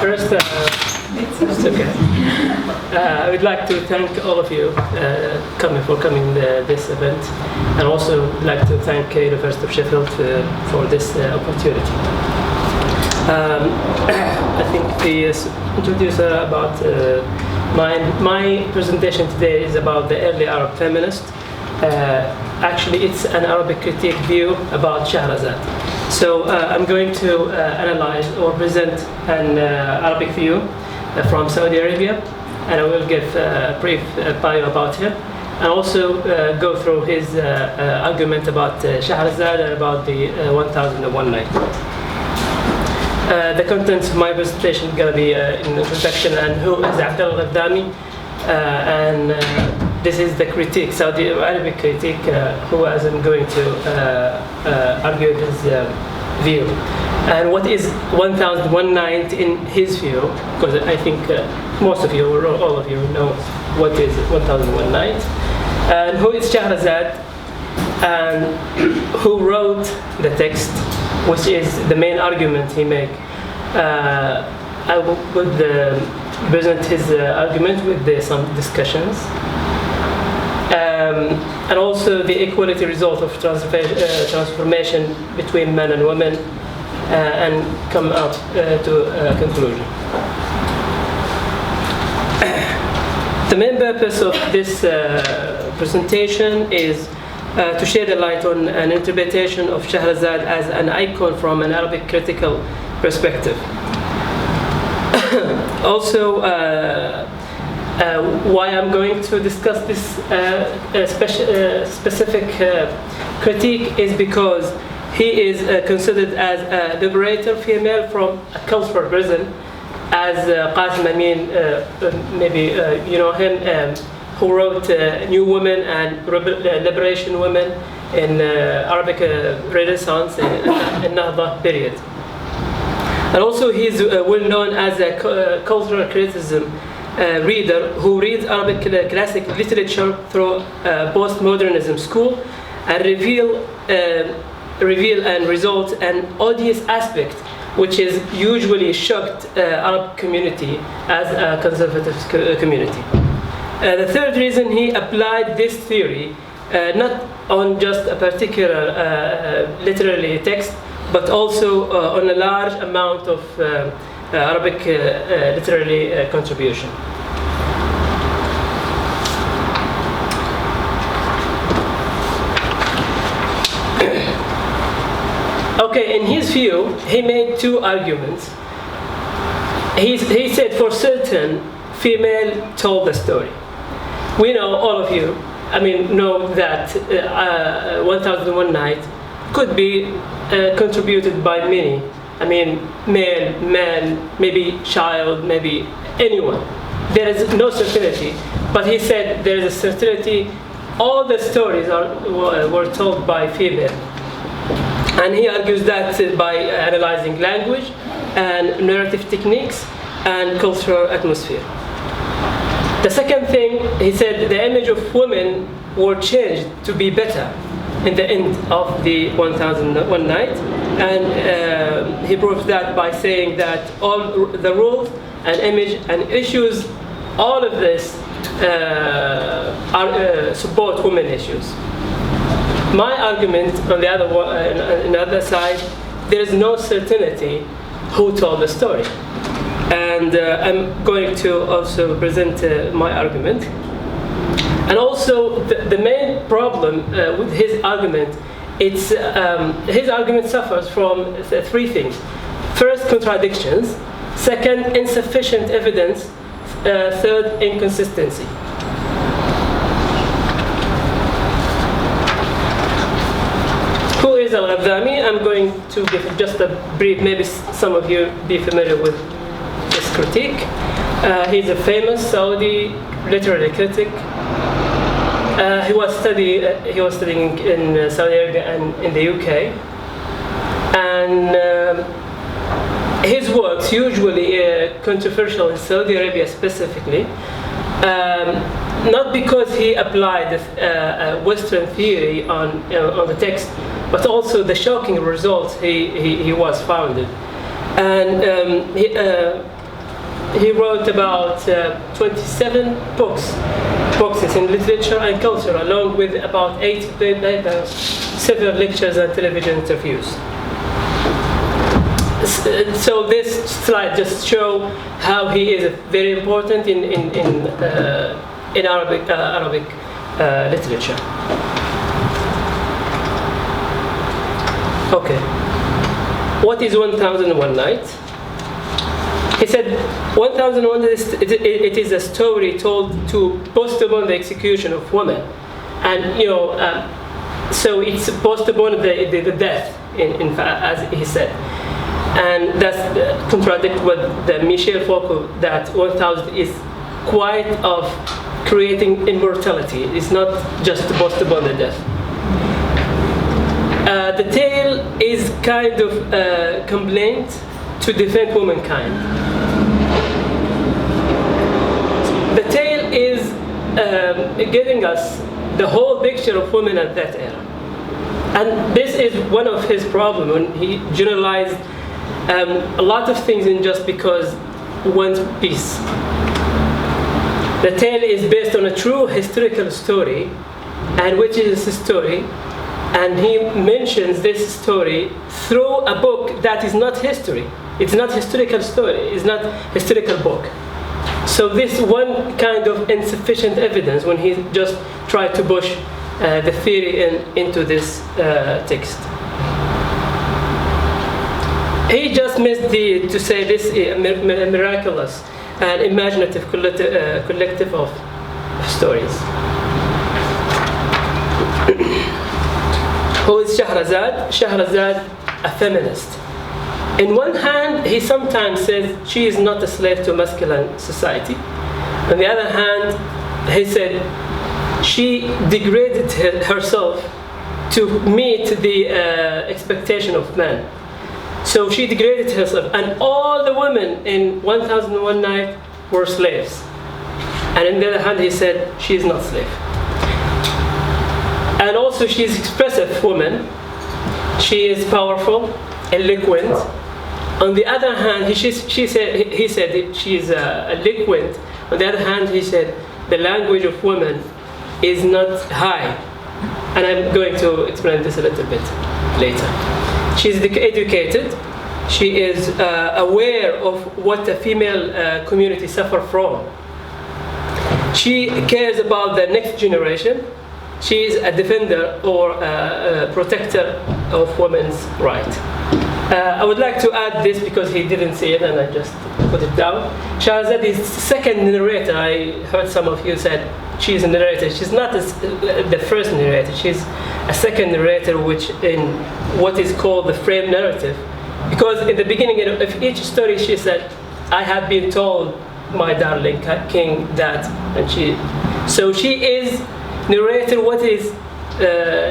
First, it's okay. I would like to thank all of you for coming this event, and also would like to thank University of Sheffield for this opportunity. I think the introducer about my presentation today is about the early Arab feminist. Actually, it's an Arabic critique view about Scheherazade. So I'm going to analyze or present an Arabic view from Saudi Arabia, and I will give a brief bio about him, and also go through his argument about Scheherazade and about the 1001 Night. The contents of my presentation is going to be in introduction and who is Abdel al-Ghaddami, and this is the critique, Saudi Arabic critique, who I'm going to argue his view. And what is 1001 Night in his view, because I think most of you, or all of you, know what is 1001 Night, and who is Scheherazade, and who wrote the text, which is the main argument he made. I would present his argument with some discussions. And also the equality result of transformation between men and women, and come up to a conclusion. The main purpose of this presentation is to shed a light on an interpretation of Scheherazade as an icon from an Arabic critical perspective. Also, why I'm going to discuss this specific critique is because he is considered as a liberator female from a cultural prison, as Qasim Amin, maybe you know him, who wrote New Women and Liberation Women in Arabic Renaissance and Nahda period. And also he's well known as a cultural criticism reader who reads Arabic classic literature through postmodernism school, and reveal and result an odious aspect which is usually shocked Arab community as a conservative community. The third reason, he applied this theory not on just a particular literary text, but also on a large amount of Arabic literary contribution. Okay, in his view, he made two arguments. He said, for certain, female told the story. We know, all of you, know that 1001 Night could be contributed by many. Male, man, maybe child, maybe anyone. There is no certainty, but he said there is a certainty. All the stories were told by female. And he argues that by analyzing language and narrative techniques and cultural atmosphere. The second thing, he said the image of women were changed to be better in the end of the 1001 Night, and he proves that by saying that all the rules and image and issues, all of this support women issues. My argument on the other side, there is no certainty who told the story, and I'm going to also present my argument. And also, the main problem with his argument, his argument suffers from three things. First, contradictions. Second, insufficient evidence. Third, inconsistency. Who is al-Ghaddami? I'm going to give just a brief, maybe some of you be familiar with this critique. He's a famous Saudi literary critic. He was studying in Saudi Arabia and in the UK, and his works usually controversial in Saudi Arabia specifically, not because he applied a Western theory on the text, but also the shocking results he was founded. And he wrote about 27 boxes in literature and culture, along with about 8 papers, several lectures and television interviews. So this slide just shows how he is very important in Arabic literature. Okay. What is 1001 Nights? He said, 1001 it is a story told to postpone the execution of women, and so it's postpone the death, in fact, as he said, and that's contradict with the Michel Foucault that 1000 is quite of creating immortality. It's not just to postpone the death. The tale is kind of a complaint to defend womankind. The tale is giving us the whole picture of women at that era. And this is one of his problems when he generalized a lot of things in just because one piece. The tale is based on a true historical story, and which is a story, and he mentions this story through a book that is not history. It's not historical story. It's not historical book. So this one kind of insufficient evidence when he just tried to push the theory into this text. He just missed to say this miraculous and imaginative collective of stories. Who is Scheherazade? Scheherazade, a feminist. In one hand, he sometimes says she is not a slave to masculine society. On the other hand, he said she degraded herself to meet the expectation of men. So she degraded herself, and all the women in 1001 Nights were slaves. And on the other hand, he said she is not slave. And also, she is expressive woman. She is powerful, eloquent. On the other hand, he said she is eloquent. On the other hand, he said the language of women is not high. And I'm going to explain this a little bit later. She is educated. She is aware of what the female community suffer from. She cares about the next generation. She is a defender or a protector of women's rights. I would like to add this because he didn't say it and I just put it down. Scheherazade is the second narrator. I heard some of you said she's a narrator. She's not the first narrator. She's a second narrator, which in what is called the frame narrative. Because in the beginning of each story she said, I have been told, my darling king, that, and so she is narrator what is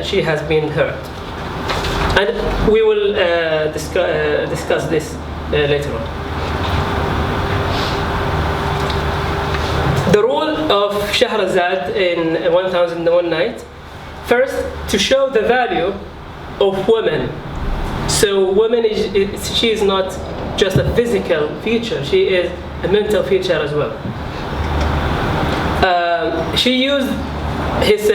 she has been heard. And we will discuss this later on. The role of Scheherazade in 1001 Nights, first, to show the value of women. So women, she is not just a physical feature, she is a mental feature as well. She used, he said,